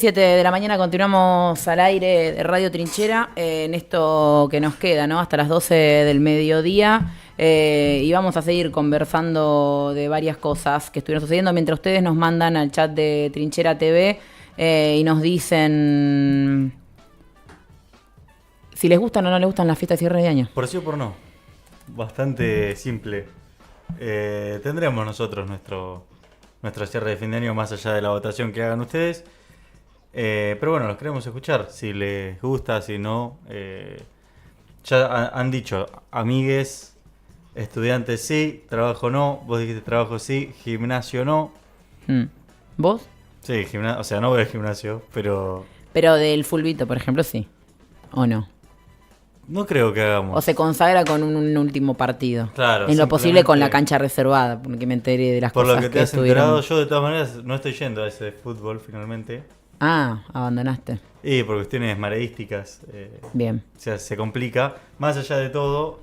7 de la mañana continuamos al aire de Radio Trinchera en esto que nos queda, ¿no? Hasta las 12 del mediodía y vamos a seguir conversando de varias cosas que estuvieron sucediendo mientras ustedes nos mandan al chat de Trinchera TV y nos dicen si les gustan o no les gustan las fiestas de cierre de año. Por sí o por no. Bastante simple. Tendremos nosotros nuestro cierre de fin de año más allá de la votación que hagan ustedes. Pero bueno, los queremos escuchar. Si les gusta, si no. Ya han dicho, amigues, estudiantes sí, trabajo no. Vos dijiste trabajo sí, gimnasio no. ¿Vos? Sí, gimnasio, o sea, no voy al gimnasio, pero Pero del fulbito, por ejemplo, sí. ¿O no? no creo que hagamos. O se consagra con un último partido. Claro, En lo posible con la simplemente cancha reservada, porque me enteré de las por cosas lo que te has estuvieron. enterado, yo de todas maneras no estoy yendo a ese de fútbol finalmente. Ah, abandonaste. Y por cuestiones mareísticas, Bien. o sea, se complica. Más allá de todo,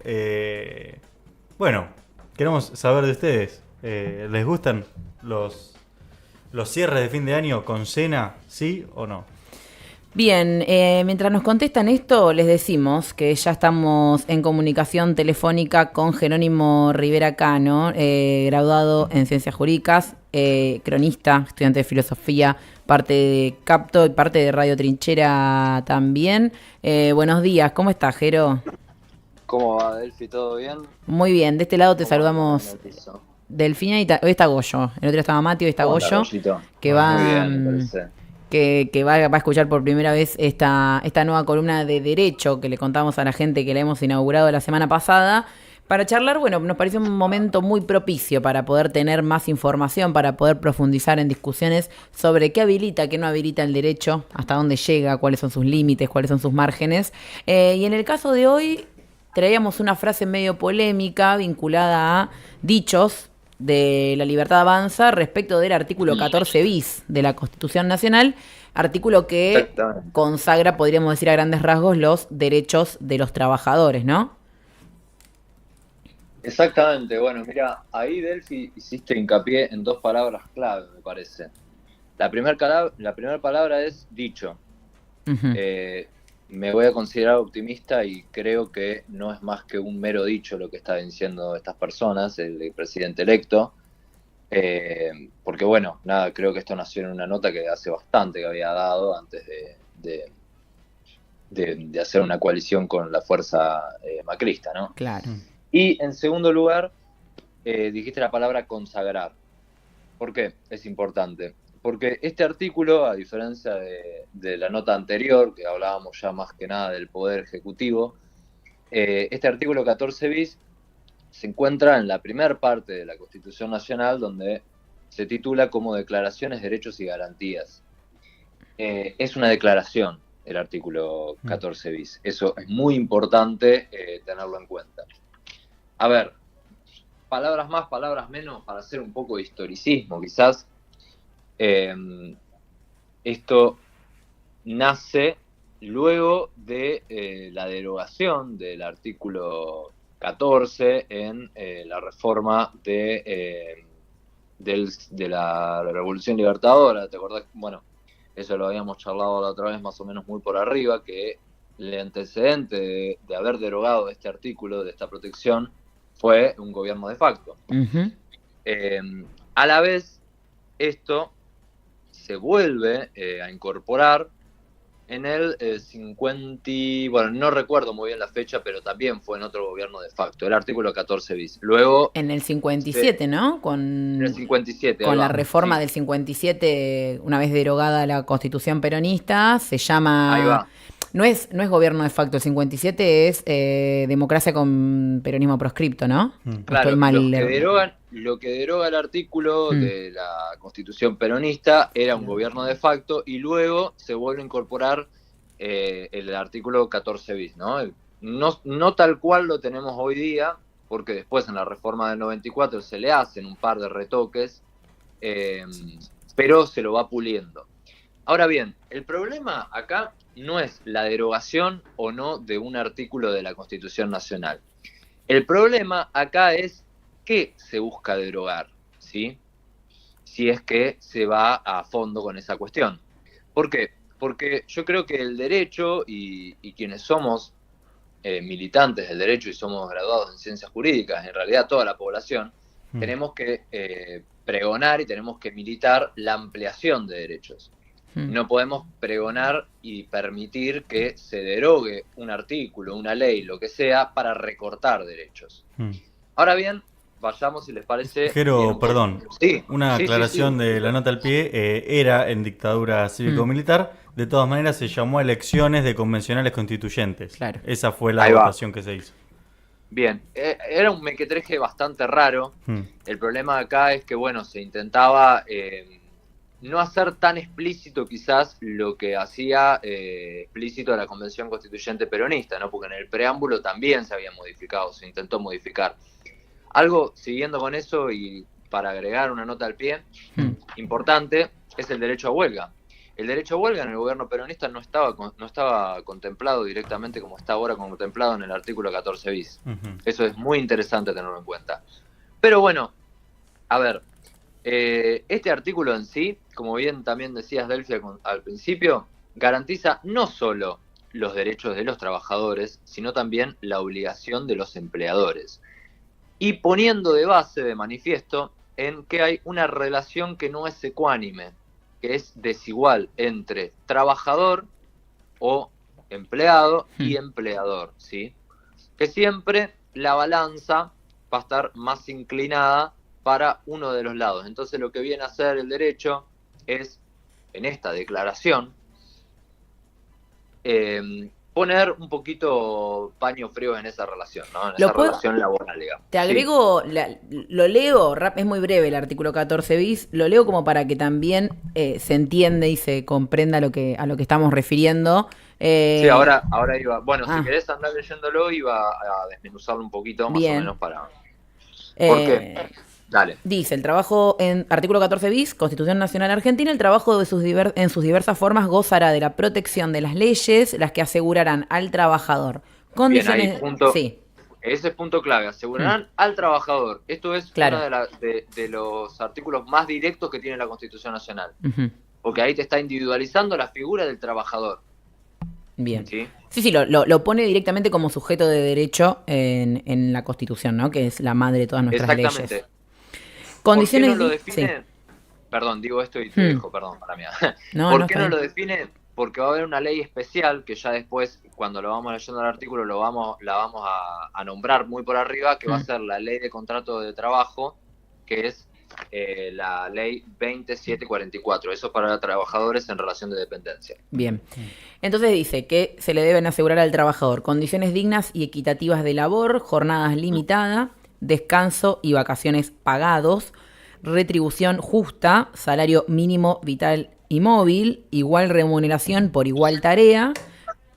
bueno, queremos saber de ustedes. ¿Les gustan los cierres de fin de año con cena, sí o no? Bien, mientras nos contestan esto, les decimos que ya estamos en comunicación telefónica con Jerónimo Rivera Cano, graduado en Ciencias Jurídicas, cronista, estudiante de Filosofía, parte de Capto y parte de Radio Trinchera también. Buenos días, ¿cómo estás, Jero? ¿Cómo va, Delphi? ¿Todo bien? Muy bien, de este lado te ¿Cómo anda saludamos el piso? Delfina y hoy está Goyo. El otro día estaba Mati, hoy está ¿Cómo anda, Goyo, Goyito? que Muy va... bien, me parece. que va a escuchar por primera vez esta nueva columna de Derecho que le contamos a la gente que la hemos inaugurado la semana pasada. Para charlar, bueno, nos pareció un momento muy propicio para poder tener más información, para poder profundizar en discusiones sobre qué habilita, qué no habilita el derecho, hasta dónde llega, cuáles son sus límites, cuáles son sus márgenes. Y en el caso de hoy, traíamos una frase medio polémica vinculada a dichos de La Libertad Avanza respecto del artículo 14 bis de la Constitución Nacional, artículo que Exactamente. consagra, podríamos decir a grandes rasgos, los derechos de los trabajadores, ¿no? Exactamente. Bueno, mira, ahí, Delphi, hiciste hincapié en dos palabras clave, me parece. La primera palabra es dicho. Ujú. Me voy a considerar optimista y creo que no es más que un mero dicho lo que están diciendo estas personas, el presidente electo. Porque bueno, nada, creo que esto nació en una nota que hace bastante que había dado antes de hacer una coalición con la fuerza macrista, ¿no? Claro. Y en segundo lugar, dijiste la palabra consagrar. ¿Por qué es importante? Porque este artículo, a diferencia de la nota anterior, que hablábamos ya más que nada del Poder Ejecutivo, este artículo 14 bis se encuentra en la primera parte de la Constitución Nacional, donde se titula como Declaraciones, Derechos y Garantías. Es una declaración el artículo 14 bis. Eso es muy importante tenerlo en cuenta. A ver, palabras más, palabras menos, para hacer un poco de historicismo, quizás. Esto nace luego de la derogación del artículo 14 en la reforma de la Revolución Libertadora. ¿Te acordás? Bueno, eso lo habíamos charlado la otra vez más o menos muy por arriba, que el antecedente de haber derogado este artículo, de esta protección, fue un gobierno de facto. Uh-huh. A la vez, esto se vuelve a incorporar en el 50, bueno, no recuerdo muy bien la fecha, pero también fue en otro gobierno de facto, el artículo 14 bis. Luego, En el 57, ¿no? en el 57, Con la va, reforma sí. del 57, una vez derogada la Constitución peronista, se llama... Ahí va. No es gobierno de facto, el 57 es democracia con peronismo proscripto, ¿no? Claro, Estoy mal. lo que deroga el artículo de la Constitución peronista era un gobierno de facto y luego se vuelve a incorporar el artículo 14 bis, ¿no? No tal cual lo tenemos hoy día, porque después en la reforma del 94 se le hacen un par de retoques, pero se lo va puliendo. Ahora bien, el problema acá no es la derogación o no de un artículo de la Constitución Nacional. El problema acá es qué se busca derogar, ¿sí? Si es que se va a fondo con esa cuestión. ¿Por qué? Porque yo creo que el derecho y quienes somos militantes del derecho y somos graduados en ciencias jurídicas, en realidad toda la población, tenemos que pregonar y tenemos que militar la ampliación de derechos. No podemos pregonar y permitir que se derogue un artículo, una ley, lo que sea, para recortar derechos. Ahora bien, vayamos, si les parece... Jero, perdón, sí, una aclaración de la nota al pie, era en dictadura cívico-militar, de todas maneras se llamó a elecciones de convencionales constituyentes. Claro. Esa fue la votación que se hizo. Bien, era un mequetreje bastante raro. El problema acá es que, bueno, se intentaba no hacer tan explícito quizás lo que hacía explícito la Convención Constituyente Peronista, ¿no? Porque en el preámbulo también se había modificado, se intentó modificar. Algo, siguiendo con eso y para agregar una nota al pie, importante, es el derecho a huelga. El derecho a huelga en el gobierno peronista no estaba contemplado directamente como está ahora contemplado en el artículo 14 bis. Eso es muy interesante tenerlo en cuenta. Pero bueno, a ver, este artículo en sí, como bien también decías, Delfia, al principio, garantiza no solo los derechos de los trabajadores, sino también la obligación de los empleadores. Y poniendo de base, de manifiesto, en que hay una relación que no es ecuánime, que es desigual entre trabajador o empleado y empleador, ¿sí? Que siempre la balanza va a estar más inclinada para uno de los lados. Entonces lo que viene a hacer el derecho es, en esta declaración, poner un poquito paño frío en esa relación, ¿no? En esa relación laboral, digamos. Te agrego, lo leo, es muy breve el artículo 14 bis, lo leo como para que también se entienda y se comprenda a lo que estamos refiriendo. Sí, ahora iba, bueno, si querés andar leyéndolo, iba a desmenuzarlo un poquito, más o menos para... ¿Por qué? Dale. Dice, el trabajo en artículo 14 bis, Constitución Nacional Argentina, el trabajo en sus diversas formas gozará de la protección de las leyes, las que asegurarán al trabajador condiciones... Bien, ahí, punto, sí. Ese es punto clave, asegurarán al trabajador. Esto es uno de los artículos más directos que tiene la Constitución Nacional. Porque ahí te está individualizando la figura del trabajador. Bien. Sí, lo pone directamente como sujeto de derecho en la Constitución, ¿no? Que es la madre de todas nuestras leyes. Condiciones... ¿Por qué no lo define? Sí. Perdón, digo esto y te dejo, perdón, para mí. ¿Por qué no lo define? Porque va a haber una ley especial que ya después, cuando lo vamos leyendo el artículo, la vamos a nombrar muy por arriba, que va a ser la ley de contrato de trabajo, que es la ley 2744. Eso para trabajadores en relación de dependencia. Bien. Entonces dice que se le deben asegurar al trabajador condiciones dignas y equitativas de labor, jornadas limitadas, descanso y vacaciones pagados, retribución justa, salario mínimo vital y móvil, igual remuneración por igual tarea,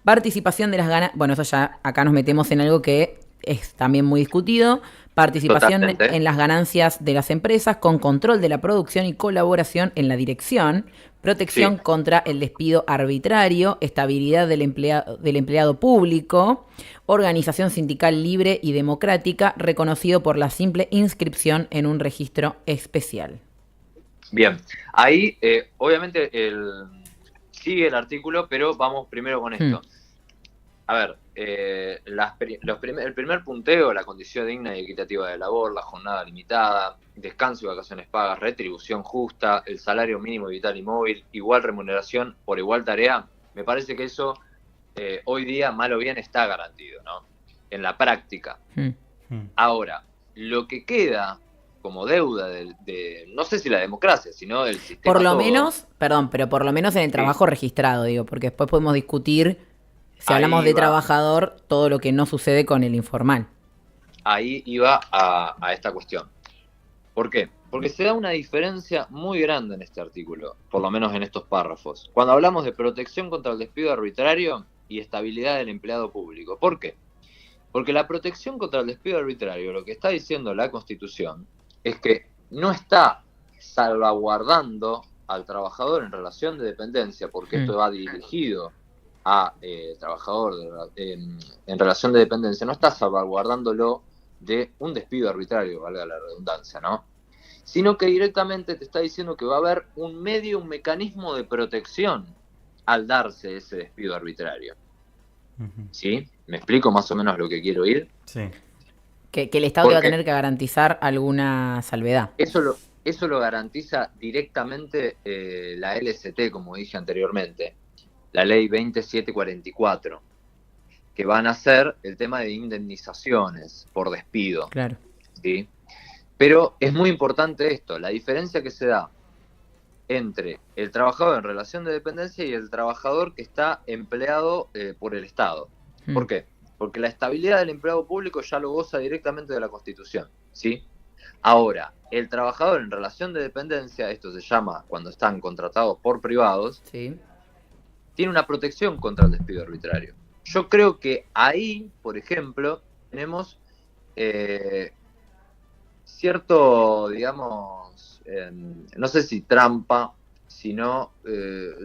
participación de las ganancias... Bueno, eso ya acá nos metemos en algo que es también muy discutido. Participación en las ganancias de las empresas con control de la producción y colaboración en la dirección, protección contra el despido arbitrario, estabilidad del empleado público, organización sindical libre y democrática, reconocido por la simple inscripción en un registro especial. Bien, ahí obviamente sigue el artículo, pero vamos primero con esto. A ver, el primer punteo, la condición digna y equitativa de labor, la jornada limitada, descanso y vacaciones pagas, retribución justa, el salario mínimo vital y móvil, igual remuneración por igual tarea, me parece que eso hoy día, mal o bien, está garantido, ¿no? En la práctica. Ahora, lo que queda como deuda no sé si la democracia, sino del sistema. Por lo menos, pero por lo menos en el trabajo registrado, digo, porque después podemos discutir... Si hablamos de trabajador, todo lo que no sucede con el informal. Ahí iba a esta cuestión. ¿Por qué? Porque se da una diferencia muy grande en este artículo, por lo menos en estos párrafos. Cuando hablamos de protección contra el despido arbitrario y estabilidad del empleado público. ¿Por qué? Porque la protección contra el despido arbitrario, lo que está diciendo la Constitución, es que no está salvaguardando al trabajador en relación de dependencia, porque esto va dirigido a trabajador en relación de dependencia, no está salvaguardándolo de un despido arbitrario, valga la redundancia, ¿no? Sino que directamente te está diciendo que va a haber un mecanismo de protección al darse ese despido arbitrario. Ujú. ¿Sí? ¿Me explico más o menos lo que quiero ir? Sí. Que el Estado te va a Porque tener que garantizar alguna salvedad. eso lo garantiza directamente la LST, como dije anteriormente, la ley 20744, que van a ser el tema de indemnizaciones por despido. Claro. ¿Sí? Pero es muy importante esto, la diferencia que se da entre el trabajador en relación de dependencia y el trabajador que está empleado por el Estado. ¿Por qué? Porque la estabilidad del empleado público ya lo goza directamente de la Constitución, ¿sí? Ahora, el trabajador en relación de dependencia, esto se llama cuando están contratados por privados, Sí. tiene una protección contra el despido arbitrario. Yo creo que ahí, por ejemplo, tenemos cierto, digamos, no sé si trampa, sino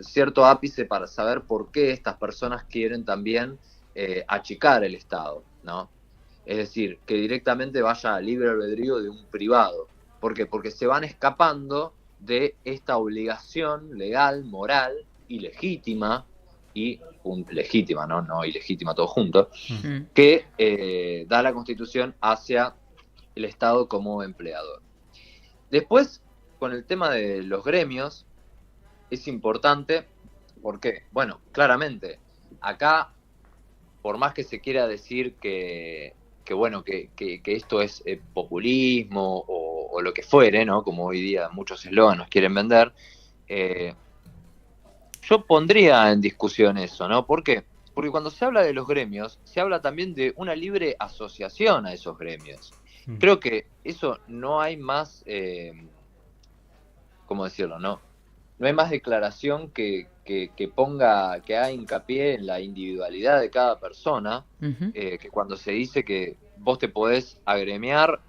cierto ápice para saber por qué estas personas quieren también achicar el Estado, ¿no? Es decir, que directamente vaya a libre albedrío de un privado. ¿Por qué? Porque se van escapando de esta obligación legal, moral y legítima, legítima, no ilegítima, todo junto, que da la Constitución hacia el Estado como empleador. Después, con el tema de los gremios, es importante, porque, bueno, claramente, acá, por más que se quiera decir que esto es populismo o lo que fuere, ¿no? Como hoy día muchos eslóganos nos quieren vender, yo pondría en discusión eso, ¿no? ¿Por qué? Porque cuando se habla de los gremios, se habla también de una libre asociación a esos gremios. Creo que eso no hay más, ¿cómo decirlo? No hay más declaración que ponga, que haga hincapié en la individualidad de cada persona, que cuando se dice que vos te podés agremiar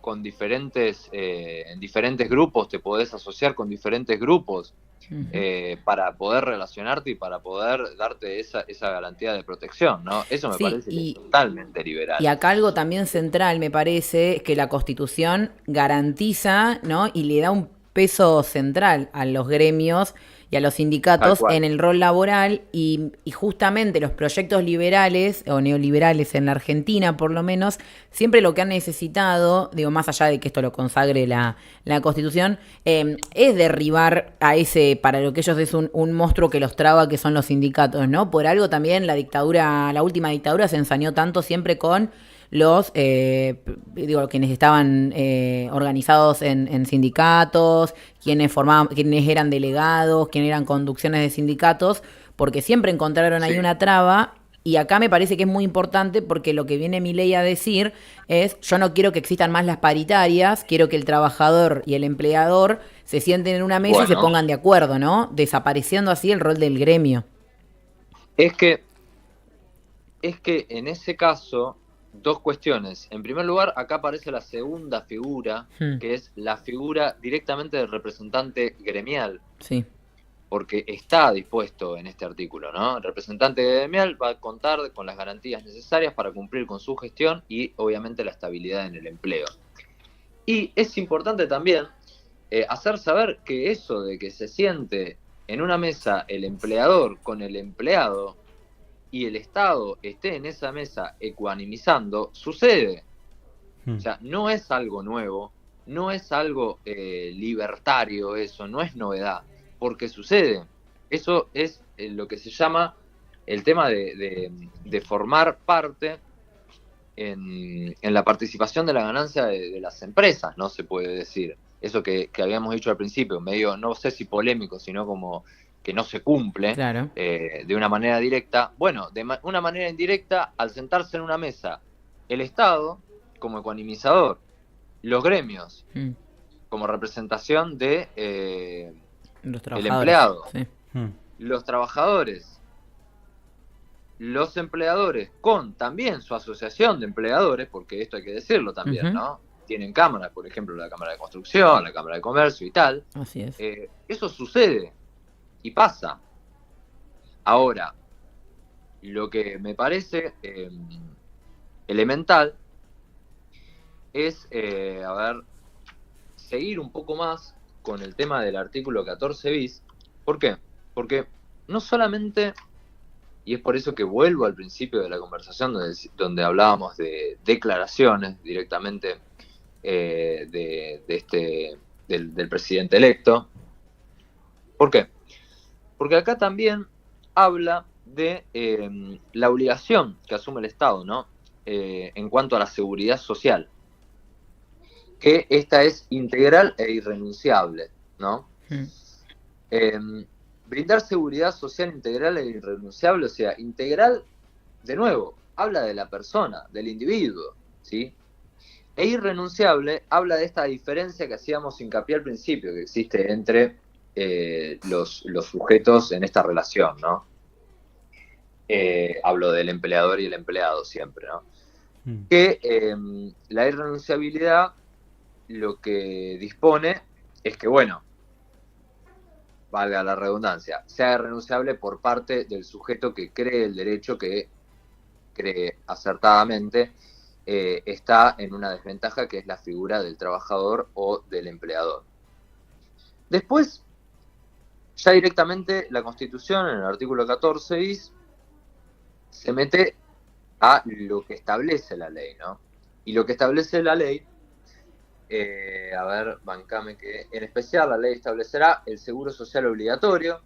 con en diferentes grupos, te podés asociar con diferentes grupos para poder relacionarte y para poder darte esa garantía de protección, ¿no? Eso me Sí, parece que es totalmente liberal. y acá algo también central, me parece, es que la Constitución garantiza, ¿no? Y le da un peso central a los gremios y a los Tal sindicatos cual. en el rol laboral y justamente los proyectos liberales o neoliberales en la Argentina, por lo menos, siempre lo que han necesitado, digo, más allá de que esto lo consagre la Constitución, es derribar a ese, para lo que ellos es un monstruo que los traba, que son los sindicatos, ¿no? Por algo también la última dictadura se ensañó tanto siempre con los, quienes estaban organizados en sindicatos, quienes eran delegados, quienes eran conducciones de sindicatos, porque siempre encontraron ahí una traba. Y acá me parece que es muy importante porque lo que viene Milei a decir es: yo no quiero que existan más las paritarias, quiero que el trabajador y el empleador se sienten en una mesa y se pongan de acuerdo, ¿no? Desapareciendo así el rol del gremio. Es que en ese caso, dos cuestiones. En primer lugar, acá aparece la segunda figura, que es la figura directamente del representante gremial. Sí. Porque está dispuesto en este artículo, ¿no? El representante gremial va a contar con las garantías necesarias para cumplir con su gestión y, obviamente, la estabilidad en el empleo. Y es importante también hacer saber que eso de que se siente en una mesa el empleador con el empleado y el Estado esté en esa mesa ecuanimizando, sucede. O sea, no es algo nuevo, no es algo libertario eso, no es novedad, porque sucede. Eso es lo que se llama el tema de formar parte en la participación de la ganancia de las empresas, ¿no? Se puede decir. Eso que habíamos dicho al principio, medio, no sé si polémico, sino como que no se cumple Claro. de una manera directa. Bueno, una manera indirecta, al sentarse en una mesa, el Estado como ecuanimizador, los gremios como representación de Los el trabajadores. empleado, Sí. los trabajadores, los empleadores con también su asociación de empleadores, porque esto hay que decirlo también, ¿no? Tienen cámaras, por ejemplo, la Cámara de Construcción, la Cámara de Comercio y tal. Así es. Eso sucede y pasa. Ahora, lo que me parece elemental es, seguir un poco más con el tema del artículo 14 bis. ¿Por qué? Porque no solamente, y es por eso que vuelvo al principio de la conversación donde hablábamos de declaraciones directamente del presidente electo. ¿Por qué? Porque acá también habla de la obligación que asume el Estado, ¿no? En cuanto a la seguridad social, que esta es integral e irrenunciable, ¿no? Brindar seguridad social integral e irrenunciable, o sea, integral, de nuevo, habla de la persona, del individuo, ¿sí? E irrenunciable habla de esta diferencia que hacíamos hincapié al principio, que existe entre los sujetos en esta relación, ¿no? Hablo del empleador y el empleado siempre, ¿no? Que la irrenunciabilidad lo que dispone es que, bueno, valga la redundancia, sea irrenunciable por parte del sujeto que cree el derecho, que cree acertadamente, está en una desventaja, que es la figura del trabajador o del empleador. Después, ya directamente la Constitución, en el artículo 14 bis, se mete a lo que establece la ley, ¿no? Y lo que establece la ley, a ver, bancame que, en especial la ley establecerá el seguro social obligatorio,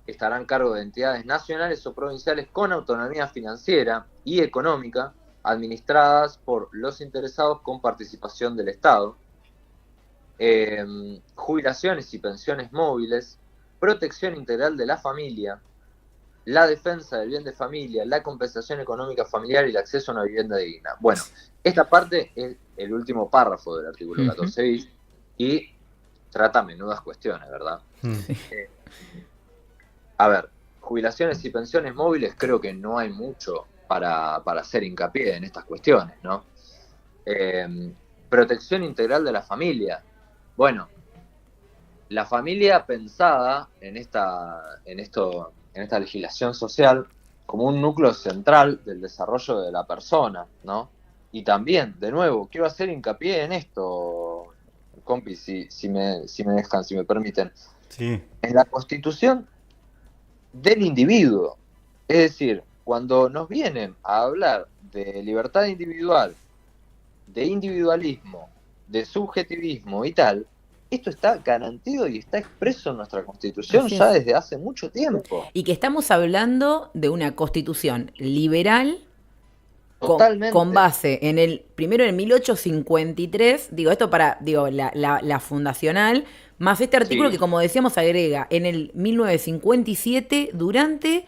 que estará en cargo de entidades nacionales o provinciales con autonomía financiera y económica, administradas por los interesados con participación del Estado, jubilaciones y pensiones móviles, protección integral de la familia, la defensa del bien de familia, la compensación económica familiar y el acceso a una vivienda digna. Bueno, esta parte es el último párrafo del artículo 14 bis y trata menudas cuestiones, ¿verdad? A ver, jubilaciones y pensiones móviles, creo que no hay mucho para hacer hincapié en estas cuestiones, ¿no? Protección integral de la familia. Bueno, la familia pensada en esta legislación social como un núcleo central del desarrollo de la persona, ¿no? Y también, de nuevo, quiero hacer hincapié en esto, compis, si me dejan, si me permiten. Sí. En la Constitución del individuo. Es decir, cuando nos vienen a hablar de libertad individual, de individualismo, de subjetivismo y tal, esto está garantido y está expreso en nuestra Constitución ya desde hace mucho tiempo. Y que estamos hablando de una Constitución liberal con base en primero en 1853, digo, esto para, la fundacional, más este artículo que, como decíamos, agrega en el 1957 durante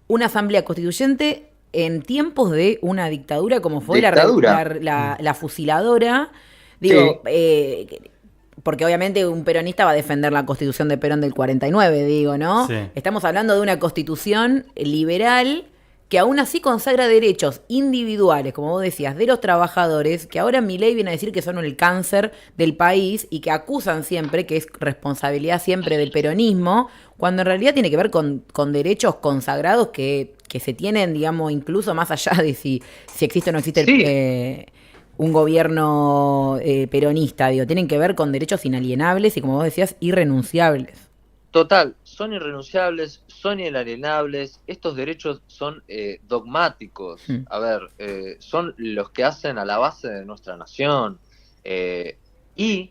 una asamblea constituyente en tiempos de una dictadura como fue la fusiladora. Digo, porque obviamente un peronista va a defender la Constitución de Perón del 49, digo, ¿no? Sí. Estamos hablando de una Constitución liberal que aún así consagra derechos individuales, como vos decías, de los trabajadores, que ahora Milei viene a decir que son el cáncer del país y que acusan siempre que es responsabilidad siempre del peronismo, cuando en realidad tiene que ver con derechos consagrados que se tienen, digamos, incluso más allá de si existe o no existe un gobierno peronista, digo, tienen que ver con derechos inalienables y, como vos decías, irrenunciables. Total, son irrenunciables, son inalienables, estos derechos son dogmáticos, a ver, son los que hacen a la base de nuestra nación, y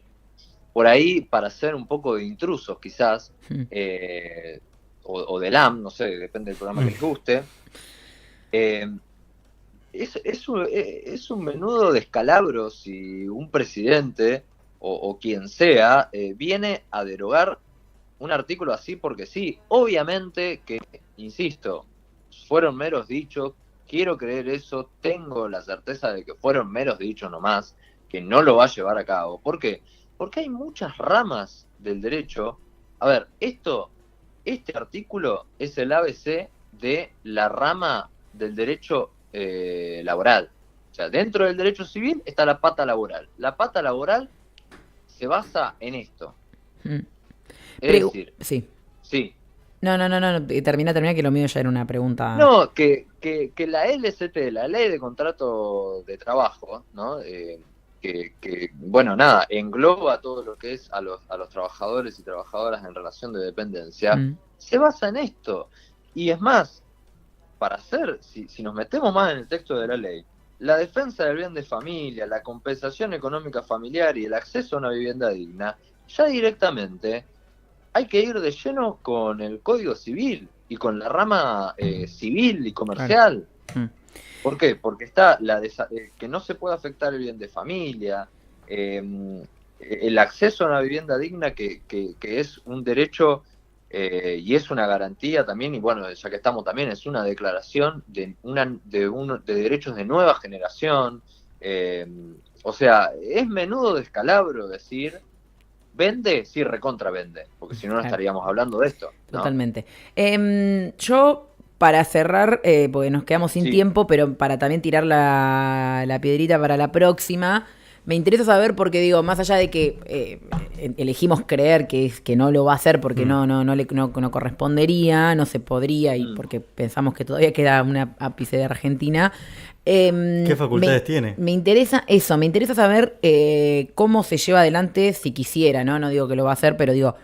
por ahí, para ser un poco de intrusos quizás, o del AM, no sé, depende del programa que les guste, es un menudo descalabro si un presidente o quien sea viene a derogar un artículo así porque sí. Obviamente que, insisto, fueron meros dichos, quiero creer eso, tengo la certeza de que fueron meros dichos nomás, que no lo va a llevar a cabo. ¿Por qué? Porque hay muchas ramas del derecho. A ver, este artículo es el ABC de la rama del derecho laboral. O sea, dentro del derecho civil está la pata laboral. La pata laboral se basa en esto. Es decir, sí. No, termina, que lo mío ya era una pregunta. No, que la LCT, la Ley de Contrato de Trabajo, ¿no? Que bueno, nada, engloba todo lo que es a los trabajadores y trabajadoras en relación de dependencia, se basa en esto. Y es más, si nos metemos más en el texto de la ley, la defensa del bien de familia, la compensación económica familiar y el acceso a una vivienda digna, ya directamente hay que ir de lleno con el Código Civil y con la rama civil y comercial. Claro. ¿Por qué? Porque está que no se puede afectar el bien de familia, el acceso a una vivienda digna que es un derecho y es una garantía también, y bueno, ya que estamos también, es una declaración de derechos de nueva generación. O sea, es menudo descalabro decir, vende, sí, recontra vende, porque si no, no estaríamos hablando de esto, ¿no? Totalmente. Yo, para cerrar, porque nos quedamos sin tiempo, pero para también tirar la piedrita para la próxima, me interesa saber, porque digo, más allá de que elegimos creer que no lo va a hacer porque no correspondería, no se podría, y porque pensamos que todavía queda una ápice de Argentina. ¿Qué facultades tiene? Me interesa saber cómo se lleva adelante si quisiera, ¿no? No digo que lo va a hacer, pero digo,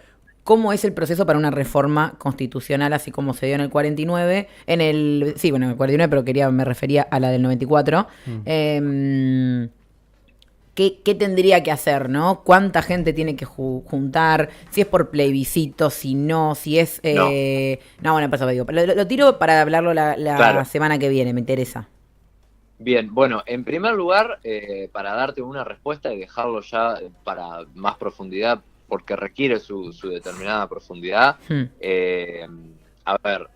¿cómo es el proceso para una reforma constitucional así como se dio en el 49? En el 49, pero me refería a la del 94. ¿Qué tendría que hacer, no? ¿Cuánta gente tiene que juntar? Si es por plebiscito, si no, si es... No, bueno, por eso digo. Lo tiro para hablarlo la semana que viene, me interesa. Bien, bueno, en primer lugar, para darte una respuesta y dejarlo ya para más profundidad, porque requiere su determinada profundidad. A ver,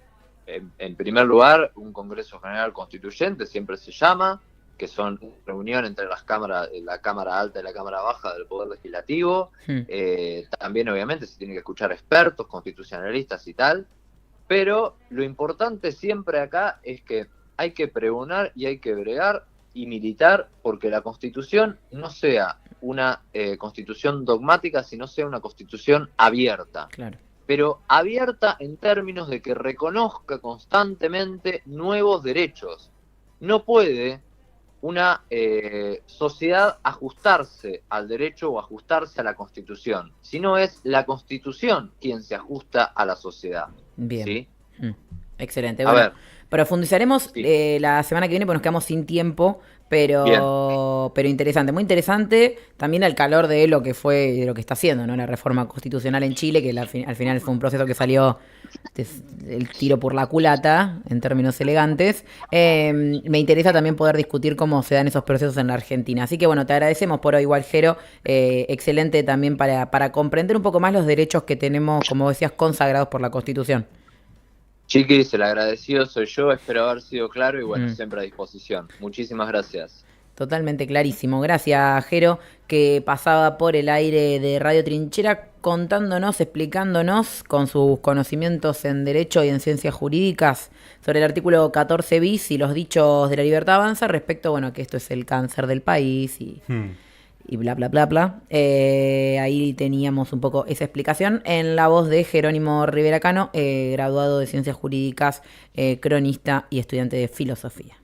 en primer lugar, un Congreso General Constituyente siempre se llama, que son reunión entre la Cámara Alta y la Cámara Baja del Poder Legislativo. También, obviamente, se tiene que escuchar expertos, constitucionalistas y tal, pero lo importante siempre acá es que hay que pregonar y hay que bregar y militar porque la Constitución no sea una Constitución dogmática, sino sea una Constitución abierta. Claro. Pero abierta en términos de que reconozca constantemente nuevos derechos. No puede una sociedad ajustarse al derecho o ajustarse a la Constitución, sino es la Constitución quien se ajusta a la sociedad. Bien. ¿Sí? Excelente. A ver. Profundizaremos la semana que viene porque nos quedamos sin tiempo, pero interesante, muy interesante, también al calor de lo que está haciendo, ¿no? La reforma constitucional en Chile, que al final fue un proceso que salió el tiro por la culata, en términos elegantes. Me interesa también poder discutir cómo se dan esos procesos en la Argentina. Así que bueno, te agradecemos por hoy, Gualjero. Excelente también para comprender un poco más los derechos que tenemos, como decías, consagrados por la Constitución. Chiquis, el agradecido soy yo, espero haber sido claro y bueno, siempre a disposición. Muchísimas gracias. Totalmente clarísimo. Gracias, Jero, que pasaba por el aire de Radio Trinchera contándonos, explicándonos con sus conocimientos en Derecho y en Ciencias Jurídicas sobre el artículo 14 bis y los dichos de la libertad avanza respecto, bueno, que esto es el cáncer del país y bla, bla, bla, bla. Ahí teníamos un poco esa explicación en la voz de Jerónimo Rivera Cano, graduado de Ciencias Jurídicas, cronista y estudiante de Filosofía.